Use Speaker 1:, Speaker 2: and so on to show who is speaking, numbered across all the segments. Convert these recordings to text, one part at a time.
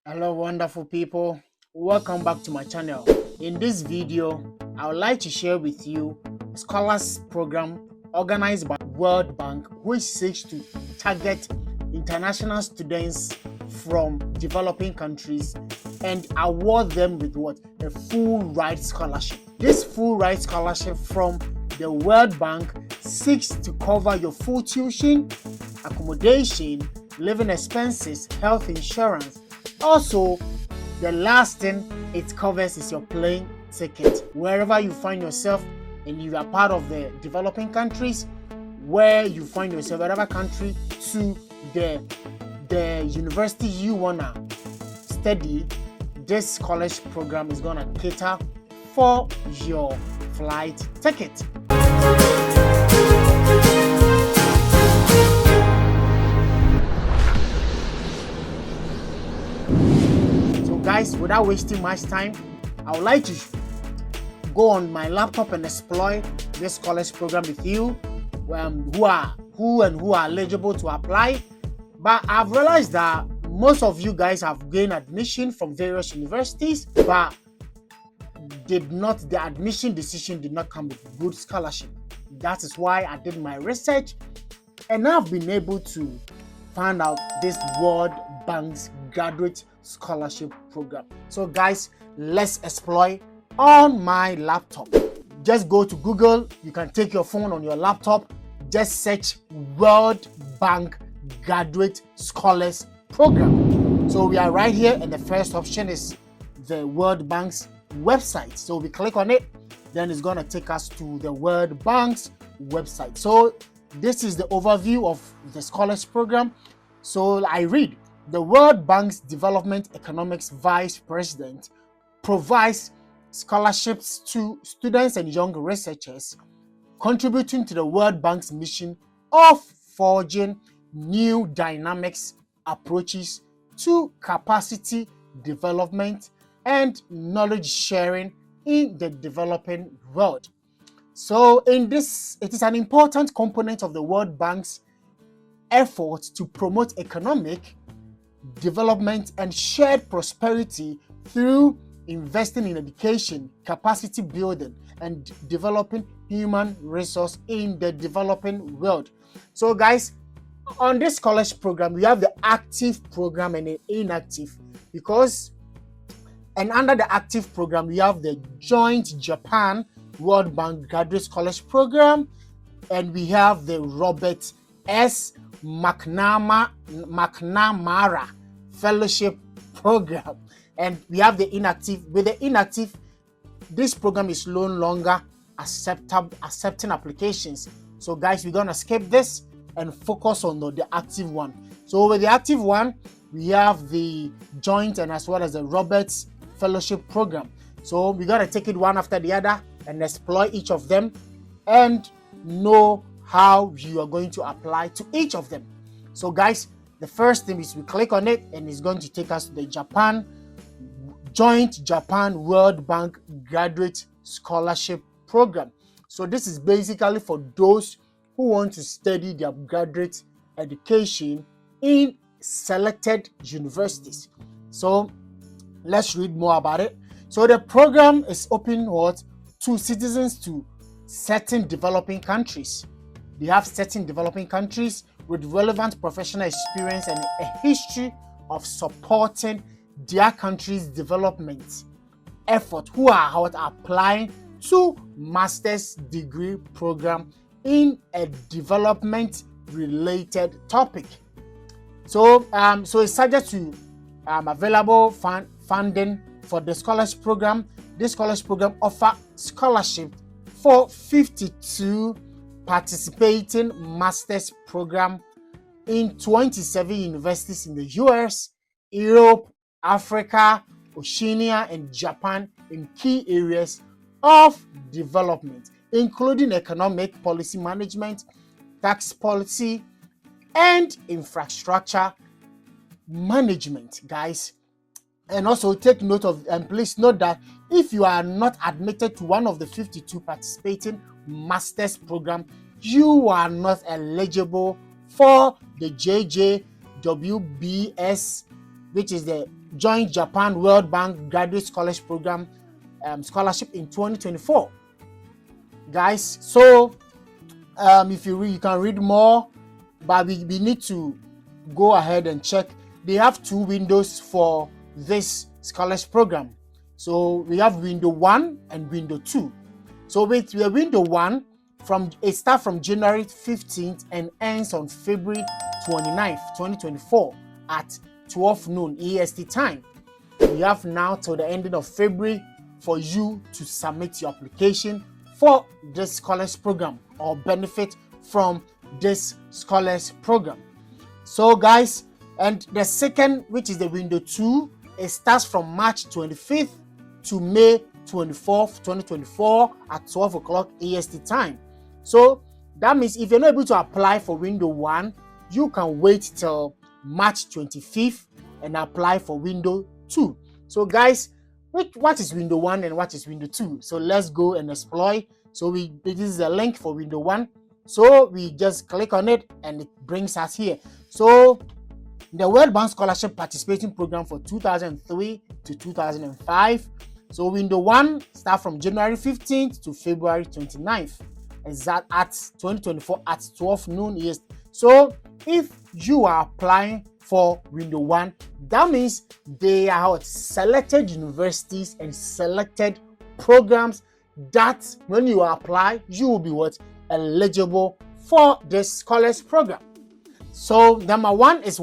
Speaker 1: Hello wonderful people, welcome back to my channel. In this video I would like to share with you a scholars program organized by World Bank which seeks to target international students from developing countries and award them with what? A full ride scholarship. This full ride scholarship from the World Bank seeks to cover your full tuition, accommodation, living expenses, health insurance. Also, the last thing it covers is your plane ticket. Wherever you find yourself and you are part of the developing countries, where you find yourself, whatever country, to the university you wanna study, this college program is gonna cater for your flight ticket. Guys, without wasting much time, I would like to go on my laptop and explore this college program with you, who are eligible to apply. But I've realized that most of you guys have gained admission from various universities, but the admission decision did not come with good scholarship. That is why I did my research, and I've been able to find out this World Bank's graduate scholarship program. So guys, let's explore on my laptop. Just go to Google. You can take your phone on your laptop, just search World Bank graduate scholars program. So we are right here, and the first option is the World Bank's website. So we click on it, then it's going to take us to the World Bank's website. So this is the overview of the scholars program. So I read: the World Bank's Development Economics Vice President provides scholarships to students and young researchers, contributing to the World Bank's mission of forging new dynamics approaches to capacity development and knowledge sharing in the developing world. So in this, it is an important component of the World Bank's effort to promote economic development and shared prosperity through investing in education, capacity building, and developing human resource in the developing world. So guys, on this college program, we have the active program and the inactive, and under the active program, we have the joint Japan World Bank Graduate Scholars Program, and we have the Robert S. McNamara Fellowship Program, and we have the inactive. With the inactive, this program is no longer accepting applications. So guys, we're gonna skip this and focus on the active one. So with the active one, we have the joint and as well as the Roberts Fellowship Program. So we gotta take it one after the other and explore each of them and know how you are going to apply to each of them. So guys, the first thing is we click on it, and it's going to take us to the joint Japan World Bank Graduate Scholarship Program. So this is basically for those who want to study their graduate education in selected universities. So let's read more about it. So the program is open to citizens to certain developing countries. They have certain developing countries with relevant professional experience and a history of supporting their country's development effort, who are applying to master's degree program in a development related topic. So it's subject to available funding for the scholars program. This scholars program offers scholarship for 52 participating master's program in 27 universities in the US, Europe, Africa, Oceania, and Japan in key areas of development, including economic policy management, tax policy, and infrastructure management, guys. And also take note of, and please note that if you are not admitted to one of the 52 participating master's program, you are not eligible for the JJWBS, which is the join Japan World Bank Graduate Scholarship Program scholarship in 2024. Guys, so if you read, you can read more, but we need to go ahead and check. They have 2 windows for this scholarship program. So we have window 1 and window 2. So with the window 1, it starts from January 15th and ends on February 29th, 2024 at 12 noon EST time. We have now till the ending of February for you to submit your application for this scholarship program or benefit from this scholarship program. So guys, and the second, which is the window 2, it starts from March 25th to May 24th, 2024 at 12 o'clock EST time. So that means if you're not able to apply for window 1, you can wait till March 25th and apply for window 2. So guys, what is window 1 and what is window 2? So let's go and explore. So this is a link for window 1. So we just click on it and it brings us here. So the World Bank Scholarship Participating Program for 2003 to 2005. So window 1 starts from January 15th to February 29th. Exact at 2024 at 12 noon EST. So if you are applying for window 1, that means they are selected universities and selected programs that when you apply, you will be eligible for this scholarship program. So number 1 is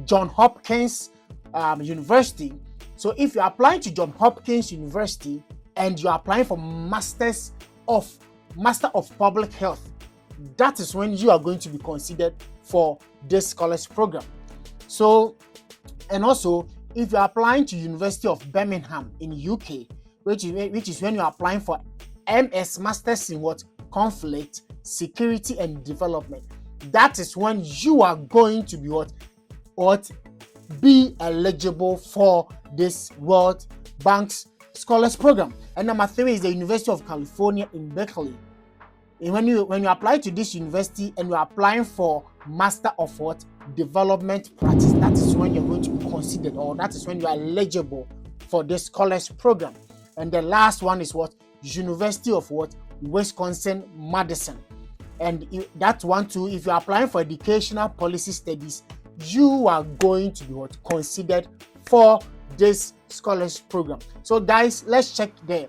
Speaker 1: John Hopkins University. So if you're applying to John Hopkins University and you're applying for Master of Public Health, that is when you are going to be considered for this scholarship program. So, and also if you're applying to University of Birmingham in UK, which is when you're applying for MS Masters in Conflict, Security and Development, that is when you are going to be eligible for this World Bank's Scholars Program. And number 3 is the University of California in Berkeley. And when you apply to this university and you're applying for Master of Development Practice, that is when you're going to be considered, or that is when you are eligible for this Scholars Program. And the last one is University of Wisconsin-Madison. And that one too, if you're applying for Educational Policy Studies, you are going to be considered for this scholarship program. So guys, let's check the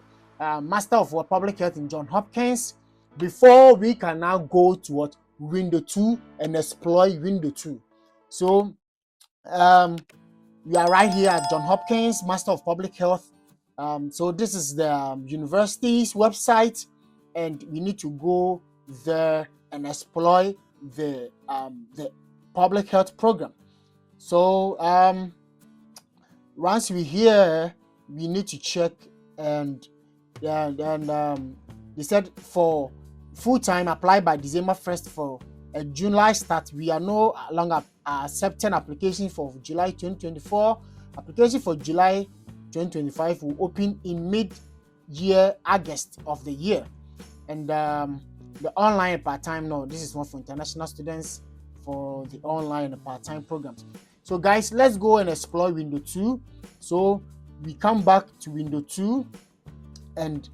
Speaker 1: Master of Public Health in John Hopkins before we can now go to window 2 and explore window 2. So we are right here at John Hopkins Master of Public Health. So this is the university's website, and we need to go there and explore the public health program. So once we're here, we need to check, and they said for full-time apply by December 1st for a July start. We are no longer accepting application for July 2024. Application for July 2025 will open in mid-year August of the year. And the online part-time, no, this is not for international students, for the online and part-time programs. So guys, let's go and explore window 2. So we come back to window 2, and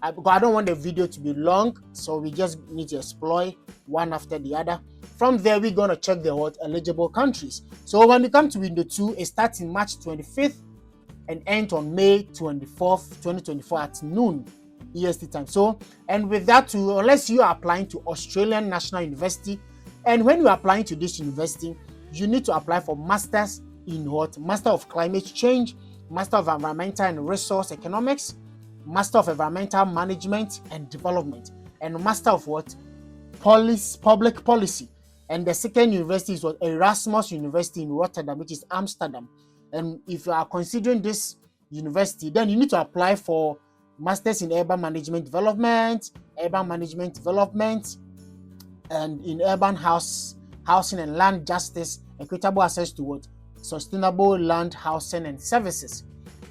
Speaker 1: I don't want the video to be long, so we just need to explore one after the other. From there, we're going to check the eligible countries. So when we come to window 2, it starts in March 25th and ends on May 24th, 2024 at noon EST time. So, and with that too, unless you are applying to Australian National University, and when you are applying to this university, you need to apply for Masters in Master of Climate Change, Master of Environmental and Resource Economics, Master of Environmental Management and Development, and Master of Public Policy. And the second university is Erasmus University in Rotterdam, which is Amsterdam. And if you are considering this university, then you need to apply for Masters in Urban Management Development, and in Urban Housing and Land Justice, equitable access to sustainable land, housing and services.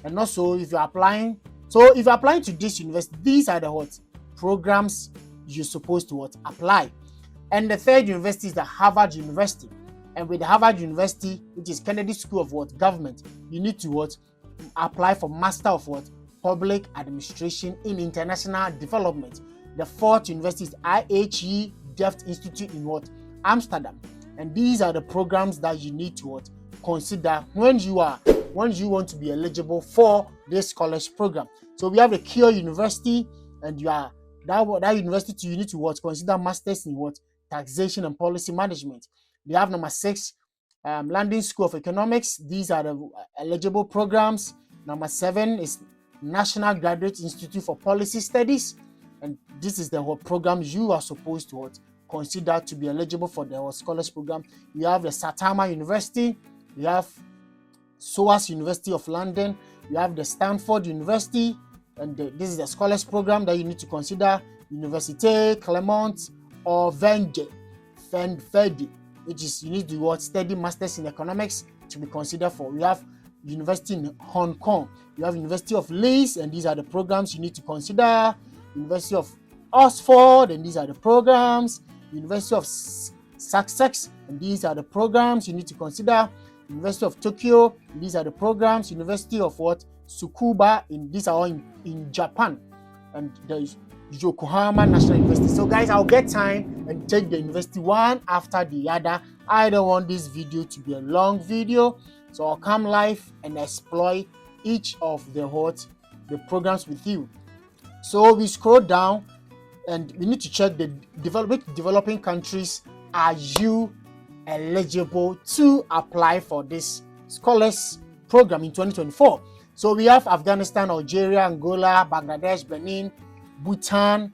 Speaker 1: And also, if you're applying to this university, these are the programs you're supposed to apply. And the third university is the Harvard University. And with Harvard University, which is Kennedy School of Government, you need to apply for Master of Public Administration in International Development. The fourth university is IHE Delft Institute in Amsterdam. And these are the programs that you need to consider when you want to be eligible for this scholarship program. So we have the Keele University, and that university you need to consider masters in taxation and policy management. We have number 6, London School of Economics. These are the eligible programs. Number 7 is National Graduate Institute for Policy Studies, and this is the program you are supposed to consider to be eligible for the scholarship program. We have the Saitama University, we have SOAS University of London, we have the Stanford University, and this is the scholarship program that you need to consider. Université Clermont or Verdi, which is you need to study masters in economics to be considered for. We have University in Hong Kong, you have University of Leeds, and these are the programs you need to consider. University of Oxford, and these are the programs. University of Sussex, and these are the programs you need to consider. University of Tokyo, and these are the programs. University of Tsukuba, these are all in Japan, and there is Yokohama National University. So guys, I'll get time and take the university one after the other. I don't want this video to be a long video, so I'll come live and explore each of the programs with you. So we scroll down and we need to check the developing countries are you eligible to apply for this scholars program in 2024. So we have Afghanistan, Algeria, Angola, Bangladesh, Benin, Bhutan,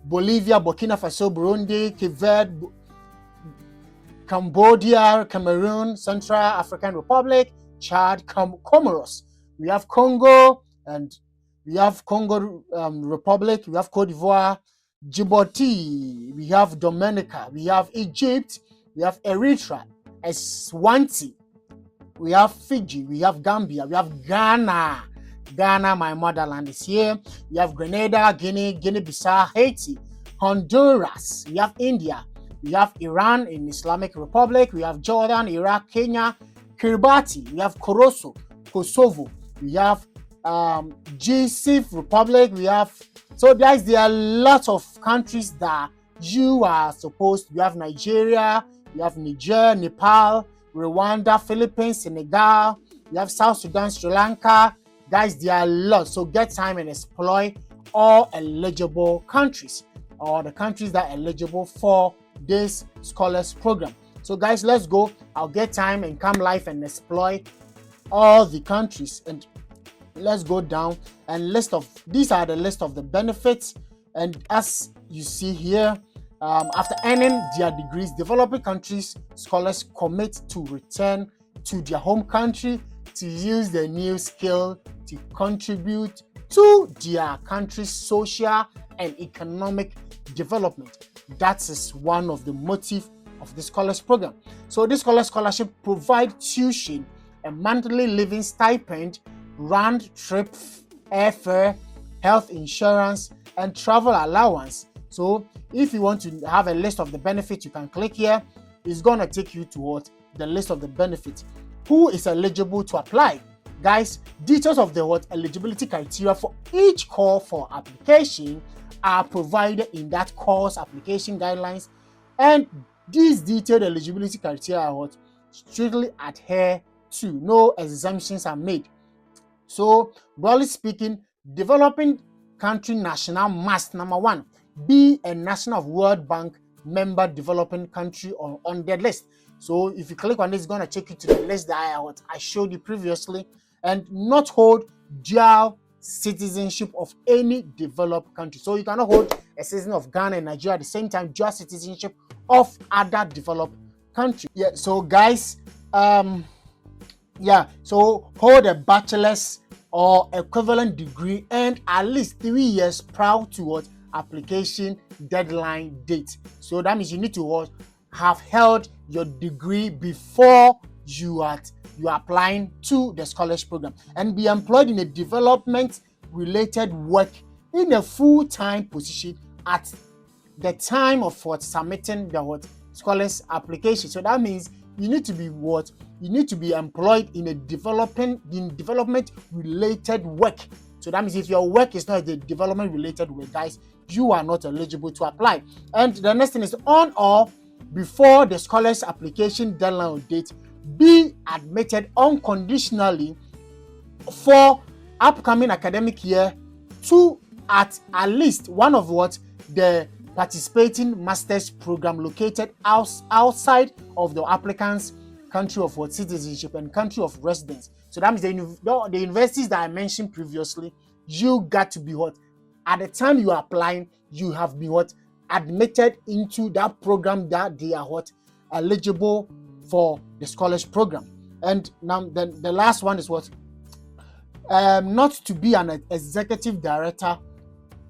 Speaker 1: Bolivia, Burkina Faso, Burundi, Cape Verde, Cambodia, Cameroon, Central African Republic, Chad, Comoros. We have Congo, and we have Congo Republic, we have Cote d'Ivoire, Djibouti, we have Dominica, we have Egypt, we have Eritrea, Eswatini, we have Fiji, we have Gambia, we have Ghana. Ghana, my motherland, is here. We have Grenada, Guinea-Bissau, Haiti, Honduras. We have India. We have Iran in Islamic Republic. We have Jordan, Iraq, Kenya, Kiribati. We have Kosovo. We have GCF Republic. So guys, there are lots of countries that you are supposed to. We have Nigeria. We have Niger, Nepal, Rwanda, Philippines, Senegal. We have South Sudan, Sri Lanka. Guys, there are lots, so get time and explore all eligible countries, or the countries that are eligible for this scholars program. So guys, let's go. I'll get time and come live and explore all the countries, and let's go down and these are the list of the benefits. And as you see here, after earning their degrees, developing countries scholars commit to return to their home country to use the new skill to contribute to their country's social and economic development. That is one of the motives of the scholars program. So this scholarship provides tuition, a monthly living stipend, round trip airfare, health insurance, and travel allowance. So if you want to have a list of the benefits, you can click here. It's gonna take you towards the list of the benefits. Who is eligible to apply? Guys, details of the eligibility criteria for each call for application are provided in that course application guidelines, and these detailed eligibility criteria are strictly adhered to. No exemptions are made. So, broadly speaking, developing country national must, number 1, be a national of World Bank member developing country on their list. So if you click on this, it's going to take you to the list that I showed you previously, and not hold dual citizenship of any developed country. So you cannot hold a citizen of Ghana and Nigeria at the same time, dual citizenship of other developed countries. Yeah, so guys, so hold a bachelor's or equivalent degree and at least 3 years prior to application deadline date. So that means you need to have held your degree before you are applying to the scholarship program, and be employed in a development related work in a full-time position at the time of submitting the scholars application. So that means you need to be what? You need to be employed in a development related work. So that means if your work is not a development related work, guys, you are not eligible to apply. And the next thing is, on or before the scholars application deadline or date, be admitted unconditionally for upcoming academic year to at least one of what? The participating master's program located outside of the applicant's country of what? Citizenship and country of residence. So that means the universities that I mentioned previously, you got to be what? At the time you are applying, you have been what? Admitted into that program that they are what? Eligible for the scholars program. And now then the last one is what? Not to be an executive director,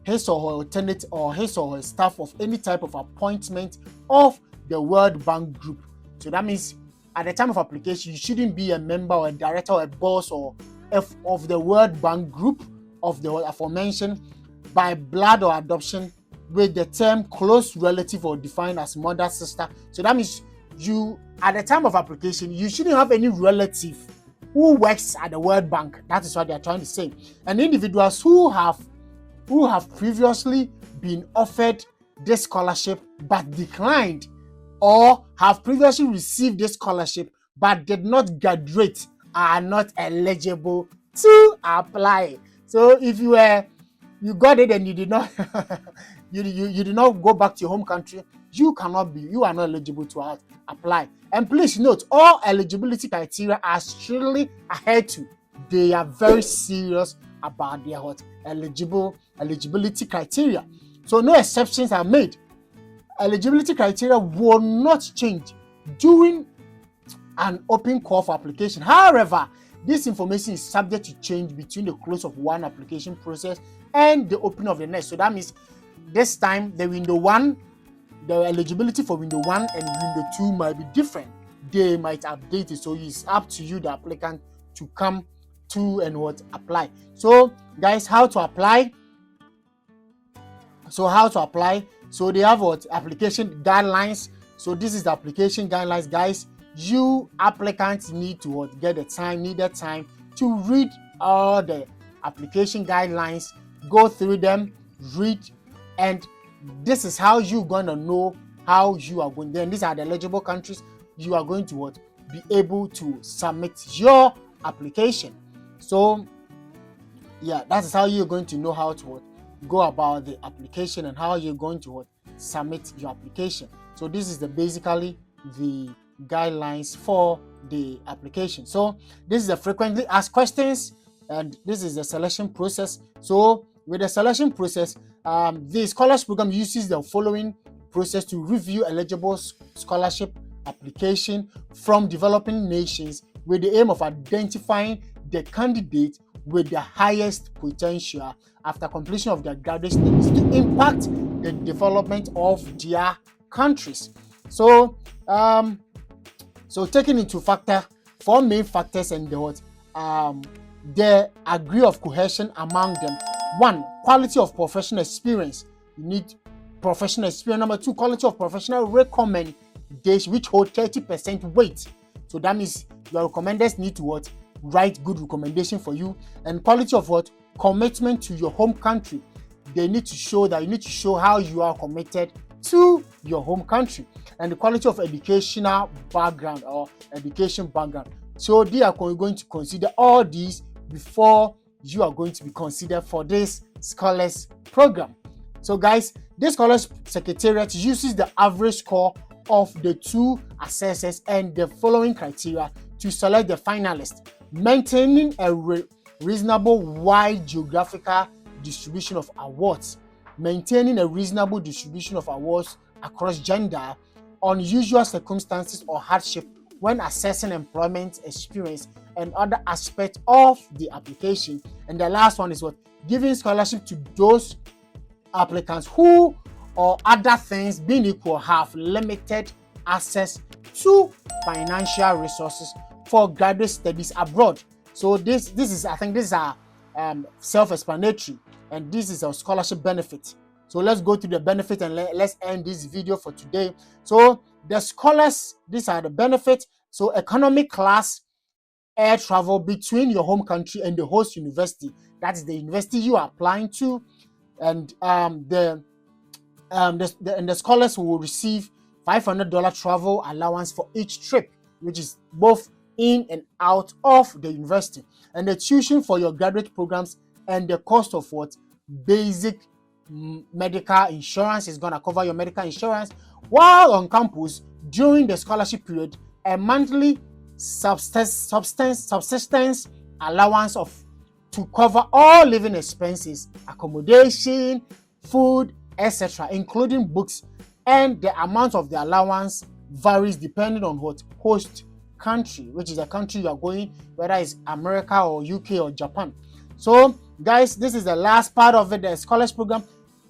Speaker 1: his or her alternate, or his or her staff of any type of appointment of the World Bank Group. So that means at the time of application, you shouldn't be a member or a director or a boss or of the World Bank Group of the aforementioned by blood or adoption with the term close relative or defined as mother, sister. So that means you, at the time of application, you shouldn't have any relative who works at the World Bank. That is what they are trying to say. And individuals who have previously been offered this scholarship but declined, or have previously received this scholarship but did not graduate, are not eligible to apply. So if you got it and you did not you did not go back to your home country, you are not eligible to apply. And please note, all eligibility criteria are strictly adhered to. They are very serious about their eligibility criteria. So no exceptions are made. Eligibility criteria will not change during an open call for application. However, this information is subject to change between the close of one application process and the opening of the next. So that means this time the window 1, the eligibility for window 1 and window 2 might be different. They might update it. So it's up to you, the applicant, to come to and apply. So guys, how to apply? So they have application guidelines. So this is the application guidelines, guys. You applicants need to need the time to read all the application guidelines, go through them, read, and this is how you're gonna know how you are going. Then these are the eligible countries you are going to be able to submit your application. So yeah, that is how you're going to know how to go about the application and how you're going to submit your application. So this is basically the guidelines for the application. So this is the frequently asked questions, and this is the selection process. So with the selection process, the scholars program uses the following process to review eligible scholarship application from developing nations with the aim of identifying the candidate with the highest potential after completion of their graduate studies to impact the development of their countries. So taking into factor 4 main factors and the degree of cohesion among them. 1, quality of professional experience. You need professional experience. Number 2, quality of professional recommendation, which hold 30% weight. So that means your recommenders need to write good recommendation for you. And quality of commitment to your home country. They need to show that you need to show how you are committed to your home country. And the quality of educational background or education background. So they are going to consider all these before you are going to be considered for this scholars program. So guys, this scholars secretariat uses the average score of the 2 assessors and the following criteria to select the finalists, maintaining a reasonable wide geographical distribution of awards, maintaining a reasonable distribution of awards across gender, unusual circumstances or hardship when assessing employment experience and other aspects of the application. And the last one is giving scholarship to those applicants who, or other things being equal, have limited access to financial resources for graduate studies abroad. So this is, I think this is self-explanatory, and this is a scholarship benefit. So let's go to the benefit and let's end this video for today. So the scholars, these are the benefits. So economy class air travel between your home country and the host university. That is the university you are applying to, and the scholars will receive $500 travel allowance for each trip, which is both in and out of the university. And the tuition for your graduate programs and the cost of what basic medical insurance is going to cover your medical insurance. While on campus during the scholarship period, a monthly subsistence allowance to cover all living expenses, accommodation, food, etc., including books, and the amount of the allowance varies depending on what host country, which is a country you are going, whether it's America or UK or Japan. So guys, this is the last part of it, the scholars program.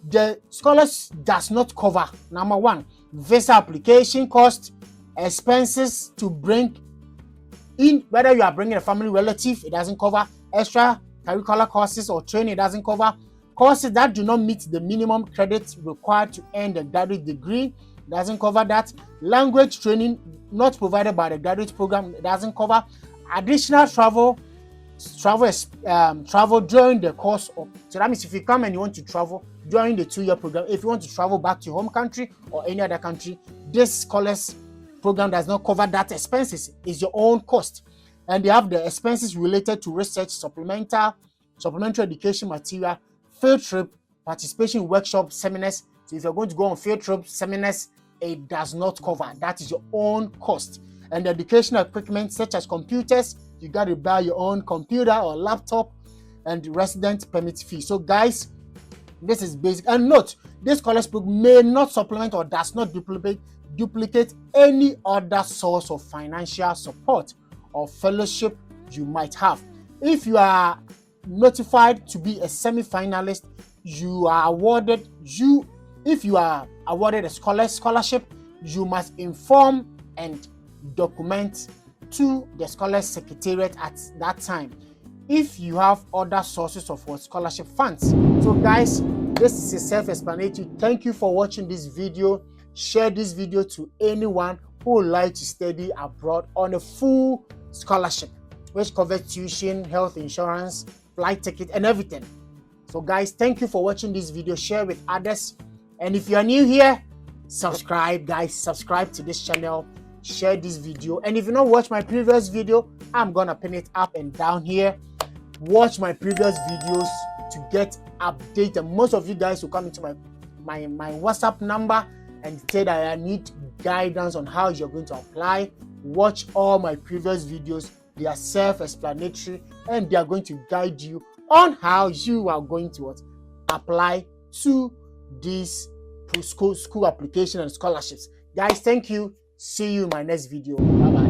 Speaker 1: The scholars does not cover, number one, visa application cost, expenses to bring in, whether you are bringing a family relative, it doesn't cover. Extra curricular courses or training, it doesn't cover. Courses that do not meet the minimum credits required to earn the graduate degree, it doesn't cover that. Language training not provided by the graduate program, it doesn't cover. Additional travel during the course of, so that means if you come and you want to travel during the 2-year program, if you want to travel back to your home country or any other country, this scholars program does not cover that expenses. It's your own cost. And they have the expenses related to research, supplementary education material, field trip, participation in workshops, seminars. So if you're going to go on field trips, seminars, it does not cover. That is your own cost. And the educational equipment such as computers, you got to buy your own computer or laptop, and resident permit fee. So guys, this is basic. And note, this scholars program may not supplement or does not duplicate any other source of financial support or fellowship you might have. If you are notified to be a semi-finalist, if you are awarded a scholarship, you must inform and document to the scholars secretariat at that time if you have other sources of scholarship funds. So guys, this is a self-explanatory. Thank you for watching this video. Share this video to anyone who would like to study abroad on a full scholarship, which covers tuition, health insurance, flight ticket, and everything. So guys, thank you for watching this video. Share with others, and if you are new here, subscribe guys, subscribe to this channel, share this video. And if you not watch my previous video, I'm gonna pin it up and down here. Watch my previous videos to get updated. Most of you guys will come into my WhatsApp number and say that I need guidance on how you're going to apply. Watch all my previous videos. They are self-explanatory and they are going to guide you on how you are going to apply to these school application and scholarships. Guys, thank you. See you in my next video. Bye bye.